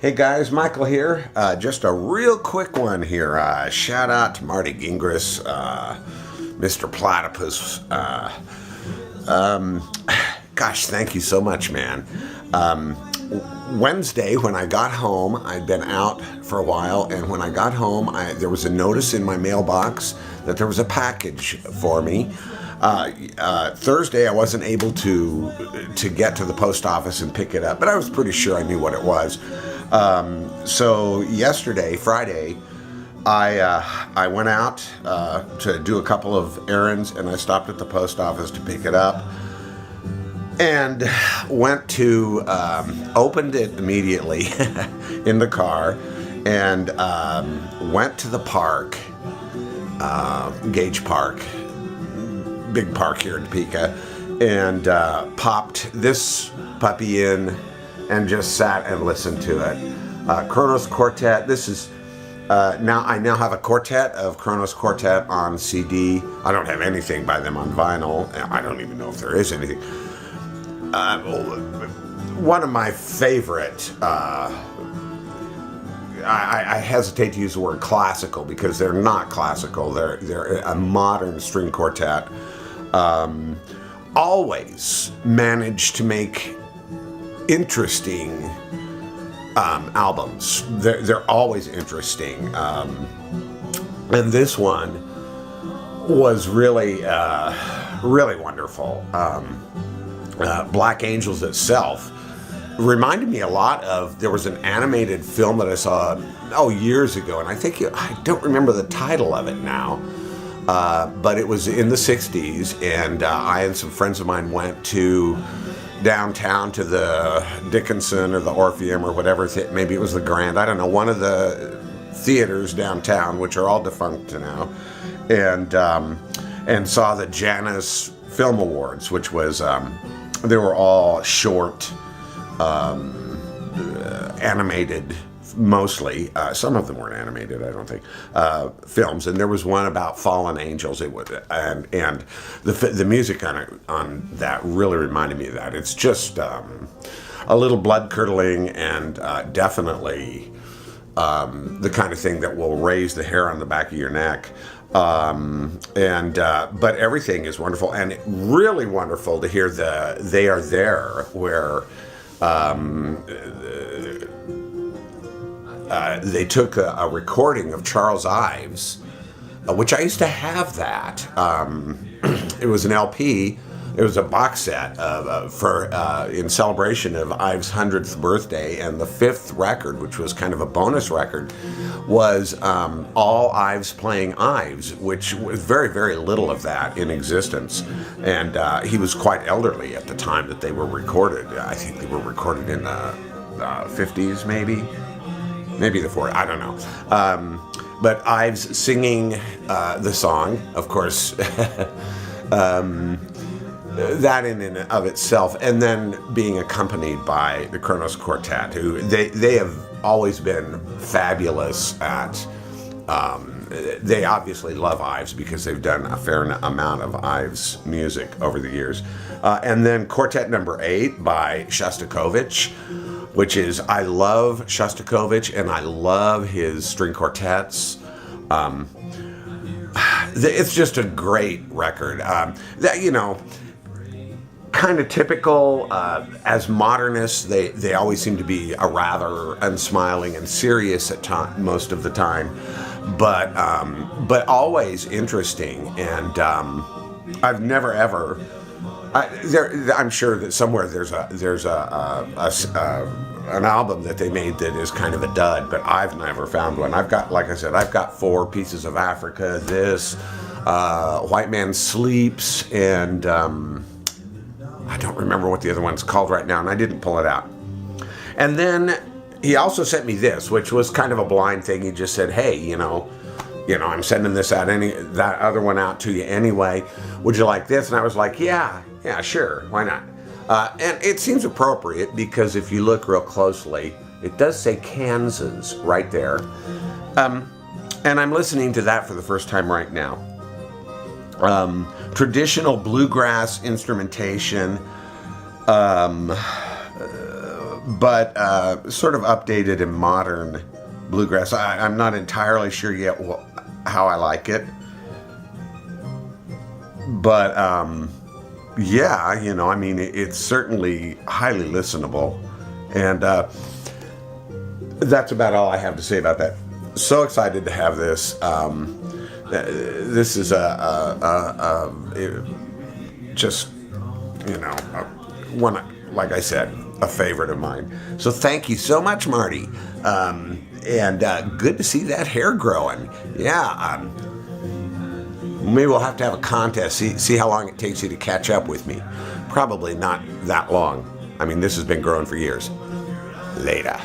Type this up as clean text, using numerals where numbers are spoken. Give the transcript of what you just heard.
Hey guys, Michael here. Just a real quick one here. Shout out to Marty Gingras, Mr. Platypus. Gosh, thank you so much, man. Wednesday, when I got home, I'd been out for a while, and when I got home, there was a notice in my mailbox that there was a package for me. Thursday, I wasn't able to get to the post office and pick it up, but I was pretty sure I knew what it was. So yesterday, Friday, I went out to do a couple of errands, and I stopped at the post office to pick it up, and went to opened it immediately in the car, and went to the park, Gage Park, big park here in Topeka, and popped this puppy in and just sat and listened to it. Kronos Quartet. This is I now have a quartet of Kronos Quartet on CD. I don't have anything by them on vinyl. I don't even know if there is anything. One of my favorite. I hesitate to use the word classical because they're not classical. They're a modern string quartet. Always managed to make interesting albums. They're always interesting, and this one was really wonderful. Black Angels itself reminded me a lot of, there was an animated film that I saw years ago, and I don't remember the title of it now, but it was in the 60s, and I and some friends of mine went to downtown to the Dickinson or the Orpheum or whatever, maybe it was the Grand, I don't know, one of the theaters downtown, which are all defunct now, and saw the Janus Film Awards, which was, they were all short, animated, mostly. Some of them weren't animated, I don't think. Films, and there was one about fallen angels. It would, and the music on that really reminded me of that. It's just a little blood curdling, and definitely the kind of thing that will raise the hair on the back of your neck. But everything is wonderful, and really wonderful to hear They Are There, where they took a recording of Charles Ives, which I used to have that. It was an LP. It was a box set in celebration of Ives' 100th birthday, and the fifth record, which was kind of a bonus record, was all Ives playing Ives, which was very, very little of that in existence. And he was quite elderly at the time that they were recorded. I think they were recorded in the 50s, maybe the 40s, I don't know. But Ives singing the song, of course, that in and of itself, and then being accompanied by the Kronos Quartet, who they have always been fabulous at. They obviously love Ives because they've done a fair amount of Ives music over the years. And then Quartet number 8 by Shostakovich, which is, I love Shostakovich and I love his string quartets. It's just a great record. Kind of typical, as modernists, they always seem to be a rather unsmiling and serious at most of the time, but always interesting. And I've never ever. I'm sure that somewhere there's an album that they made that is kind of a dud, but I've never found one. I've got, like I said, I've got 4 Pieces of Africa, this, White Man Sleeps, and I don't remember what the other one's called right now, and I didn't pull it out. And then he also sent me this, which was kind of a blind thing. He just said, hey, I'm sending that other one out to you anyway. Would you like this? And I was like, yeah, sure, why not? And it seems appropriate because if you look real closely, it does say Kansas right there. And I'm listening to that for the first time right now. Traditional bluegrass instrumentation, but sort of updated and modern bluegrass. I'm not entirely sure yet how I like it, but yeah, you know, I mean, it's certainly highly listenable, and that's about all I have to say about that. So excited to have this. This is just, you know, one, like I said, a favorite of mine. So thank you so much, Marty. And good to see that hair growing. Yeah. Maybe we'll have to have a contest. See how long it takes you to catch up with me. Probably not that long. I mean, this has been growing for years. Later.